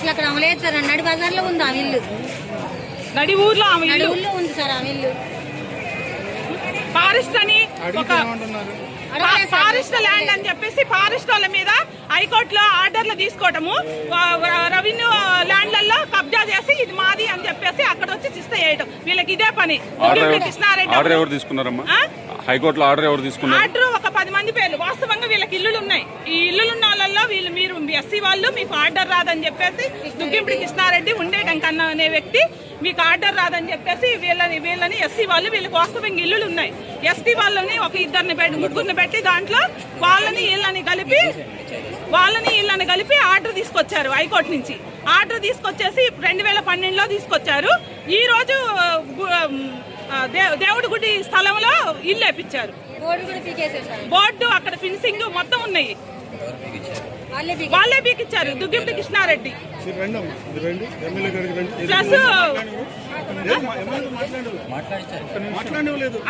అసలు అక్కడ అమలేదు సార్. నడి బజార్లో ఉంది ఆ ఇల్లు. నడి ఊర్లో ఊళ్ళో ఉంది సార్ ఆ ఇల్లు. ఫారెస్ట్ అని ఒక ఫారెస్ట్ ల్యాండ్ అని చెప్పేసి ఫారెస్ట్ వాళ్ళ మీద హైకోర్టులో ఆర్డర్లు తీసుకోవటము, రెవెన్యూ ల్యాండ్లలో కబ్జా చేసి ఇది మాది అని చెప్పేసి అక్కడ వచ్చి చిస్త చేయటం, వీళ్ళకి ఇదే పని. ఆర్డర్ ఎవరు తీసుకున్నారమ్మా? హైకోర్టులో ఆర్డర్ ఎవరు తీసుకున్నారు? ఆర్డర్ ఒక 10 మంది పేర్లు. వాస్తవంగా వీళ్ళకి ఇల్లులు ఉన్నాయి. ఈ ఇల్లులున్న వాళ్ళల్లో మీరు ఎస్సీ వాళ్ళు మీకు ఆర్డర్ రాదని చెప్పేసి దుగ్గింపుడి కృష్ణారెడ్డి ఉండేటం కన్నా అనే వ్యక్తి మీకు ఆర్డర్ రాదని చెప్పేసి వీళ్ళని ఎస్సీ వాళ్ళు వీళ్ళకి వాస్తవంగా ఇల్లులు ఉన్నాయి. ఎస్టీ వాళ్ళని ఒక ముగ్గురిని పెట్టి దాంట్లో వాళ్ళని వీళ్ళని కలిపి ఆర్డర్ తీసుకొచ్చారు హైకోర్టు నుంచి. ఆర్డర్ తీసుకొచ్చేసి 2012లో తీసుకొచ్చారు. ఈ రోజు దేవుడి గుడి స్థలంలో ఇల్లు వేపించారు. బోర్డు అక్కడ ఫినిషింగ్ మొత్తం ఉన్నాయి. వాళ్ళే బీకిచ్చారు దుగ్గింపుడి కృష్ణారెడ్డి. ప్లస్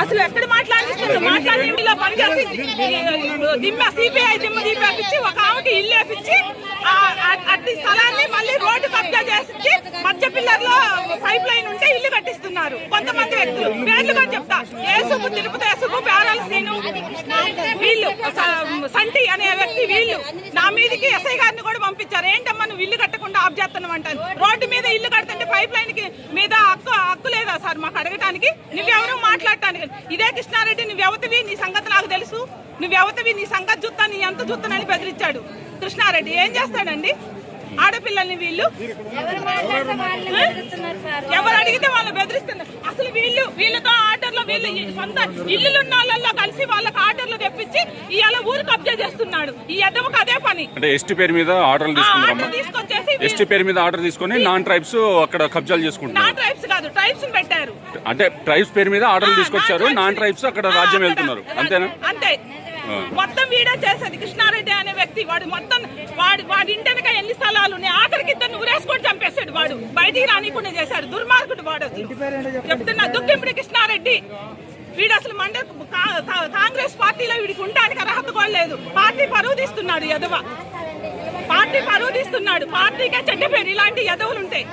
అసలు ఎక్కడ మాట్లాడిస్తారు? మాట్లాడి పనిచేసి సిపిఐ దిమ్మ దీపేపించి ఒక ఆమెకి ఇల్లు వేపించి అట్టి స్థలాన్ని మళ్ళీ రోడ్డు కబ్జా చేసి మధ్య పిల్లర్లో పైప్ లైన్ ఉంటే ఇల్లు కట్టిస్తున్నారు కొంతమంది వ్యక్తులు. పేర్లు కూడా చెప్తా, ఏసుకు తిరుపతి ఏసుకు పేరాల శ్రీను వీళ్ళు, సంటి అనే వ్యక్తి వీళ్ళు నా మీదకి ఎస్ఐ గారిని కూడా పంపించారు. ఏంటమ్మా నువ్వు ఇల్లు కట్టకుండా ఆఫ్ చేస్తున్నావు అంటారు. రోడ్డు మీద ఇల్లు కడుతుంటే పైప్ లైన్ కి మీద హక్కు లేదా సార్ మాకు అడగటానికి? నువ్వెవరు మాట్లాడటానికి? ఇదే కృష్ణారెడ్డి నువ్వెవతివి, నీ సంగతి నాకు తెలుసు, నువ్వెవతివి, నీ సంగతి చూస్తా, నీ ఎంత చూస్తానని బెదిరించాడు కృష్ణారెడ్డి. ఏం చేస్తాడండి ఆడపిల్లల్ని? వీళ్ళు ఎవరు అడిగితే వాళ్ళు బెదిరిస్తున్నారు. అసలు వీళ్ళతో ఆర్డర్లో వీళ్ళు సొంత ఇల్లులున్న వాళ్ళల్లో కలిసి వాళ్ళకి ఆర్డర్లు తెప్పించి ఇవాళ ఊరు కబ్జా చేస్తున్నాడు. ఈ ఎద్దవకు అదే పని. అంటే ఎస్టీ పేరు మీద ఆర్డర్ తీసుకొచ్చేసి ఎస్టీ పేరు మీద ఆర్డర్ తీసుకుని నాన్ ట్రైబ్స్ అక్కడ కబ్జాలు చేసుకుంటారు. నాన్ ట్రైబ్స్ కాదు, ట్రైబ్స్ పెట్టారు. అంటే ట్రైబ్స్ పేరు మీద ఆర్డర్లు తీసుకొచ్చారు, నాన్ ట్రైబ్స్ అక్కడ రాజ్యం వెళ్తున్నారు. అంతేనా? అంతే. మొత్తం వీడియో చేసేది కృష్ణారెడ్డి అనే వ్యక్తి. వాడు మొత్తం వాడి ఇంటెనక ఎన్ని స్థలాలు ఉన్నాయి, ఆఖరికి ఇద్దరు ఊరేసుకొని చంపేశాడు. వాడు బయటికి రానికుండా చేశాడు. దుర్మార్గుడు వాడు. చెప్తున్నా, దుగ్గింపుడి కృష్ణారెడ్డి వీడు అసలు కాంగ్రెస్ పార్టీలో వీడికి ఉండడానికి అర్హత కూడా లేదు. పార్టీ పరువు తీస్తున్నాడు ఎదవ, పార్టీ పరువు తీస్తున్నాడు. పార్టీకే చెడ్డ పేరు ఇలాంటి ఎదవులు ఉంటాయి.